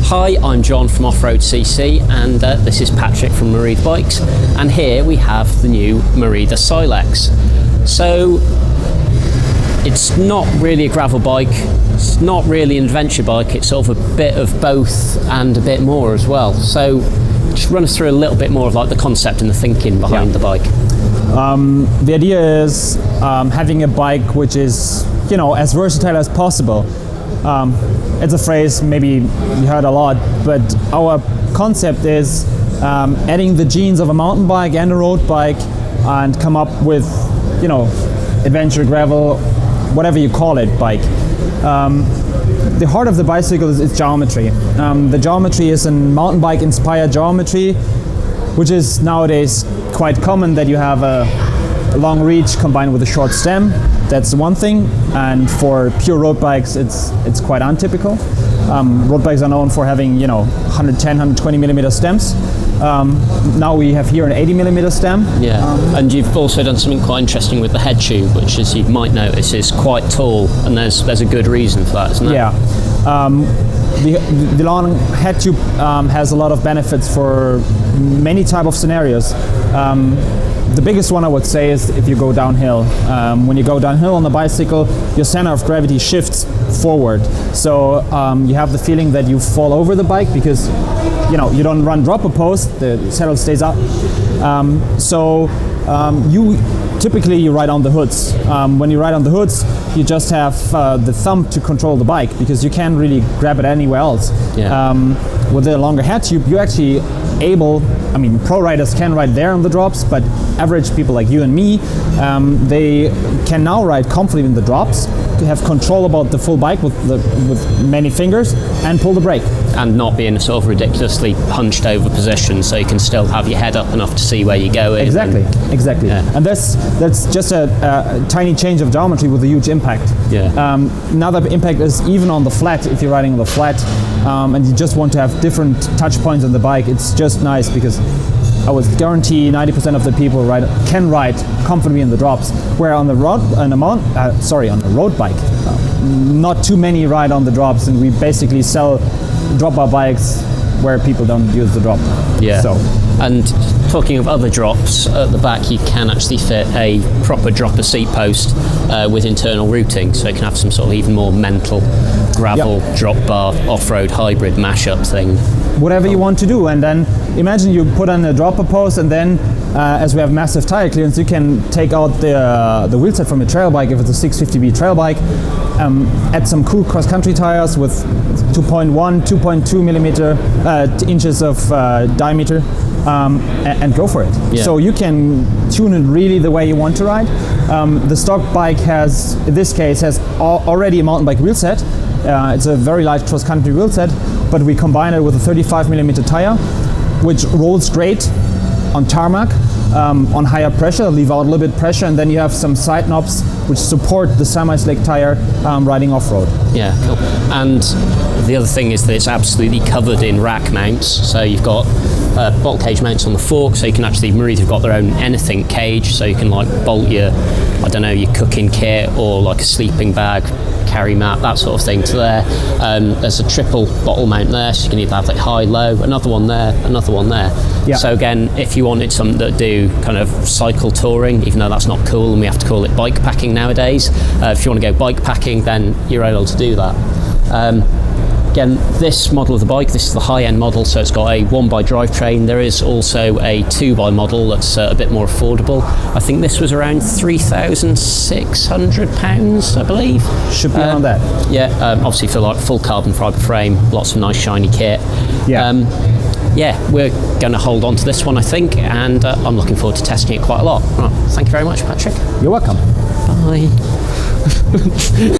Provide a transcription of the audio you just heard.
Hi, I'm John from off-road.cc, and this is Patrick from Merida Bikes, and here we have the new Merida Silex. So it's not really a gravel bike, it's not really an adventure bike, it's sort of a bit of both and a bit more as well. So just run us through a little bit more of like the concept and the thinking behind the bike. The idea is having a bike which is, you know, as versatile as possible. It's a phrase maybe you heard a lot, but our concept is adding the genes of a mountain bike and a road bike and come up with, you know, adventure, gravel, whatever you call it, bike. The heart of the bicycle is geometry. The geometry is a mountain bike inspired geometry, which is nowadays quite common, that you have a long reach combined with a short stem. That's one thing, and for pure road bikes it's quite untypical. Road bikes are known for having, you know, 110, 120 millimeter stems. Now we have here an 80 millimeter stem. Yeah, and you've also done something quite interesting with the head tube, which, as you might notice, is quite tall, and there's a good reason for that, isn't there? Yeah. The long head tube has a lot of benefits for many type of scenarios. The biggest one I would say is if you go downhill. When you go downhill on the bicycle, your center of gravity shifts forward. So you have the feeling that you fall over the bike because, you know, you don't run drop a post, the saddle stays up. You typically ride on the hoods. When you ride on the hoods, you just have the thumb to control the bike because you can't really grab it anywhere else. Yeah. With a longer head tube, you're actually able, I mean, pro riders can ride there on the drops, but average people like you and me, they can now ride comfortably in the drops, to have control about the full bike with many fingers and pull the brake. And not be in a sort of ridiculously hunched over position, so you can still have your head up enough to see where you're going. Exactly. Yeah. And that's just a tiny change of geometry with a huge impact. Yeah. Another impact is even on the flat, if you're riding on the flat, and you just want to have different touch points on the bike, it's just nice because I would guarantee 90% of the people can ride comfortably in the drops, where on the road bike, not too many ride on the drops, and we basically sell drop-bar bikes where people don't use the drop. Yeah. So. And talking of other drops, at the back you can actually fit a proper dropper seat post with internal routing, so you can have some sort of even more mental gravel, drop bar, off-road hybrid mashup thing. Whatever you want to do, and then imagine you put on a dropper post, and then as we have massive tire clearance, you can take out the wheel set from a trail bike if it's a 650B trail bike, add some cool cross-country tires with 2.1, 2.2 millimeter inches of diameter, and go for it. Yeah. So you can tune it really the way you want to ride. The stock bike has, in this case, has already a mountain bike wheel set. It's a very light cross-country wheel set, but we combine it with a 35 millimeter tire, which rolls great on tarmac, on higher pressure, leave out a little bit pressure, and then you have some side knobs which support the semi-slick tire riding off-road. Yeah, cool. And the other thing is that it's absolutely covered in rack mounts, so you've got bolt cage mounts on the fork, so you can actually, Merida have got their own anything cage, so you can like bolt your, I don't know, your cooking kit or like a sleeping bag, carry mat, that sort of thing to there. There's a triple bottle mount there, so you can either have like high, low, another one there, another one there. Yeah. So again, if you wanted something that do kind of cycle touring, even though that's not cool and we have to call it bike packing nowadays, if you want to go bike packing, then you're able to do that. Again, this model of the bike, this is the high-end model, so it's got a 1x drivetrain. There is also a 2x model that's a bit more affordable. I think this was around £3,600, I believe. Should be around that. Yeah, obviously for like full carbon fibre frame, lots of nice shiny kit. Yeah. Yeah, we're going to hold on to this one, I think, and I'm looking forward to testing it quite a lot. Right, thank you very much, Patrick. You're welcome. Bye.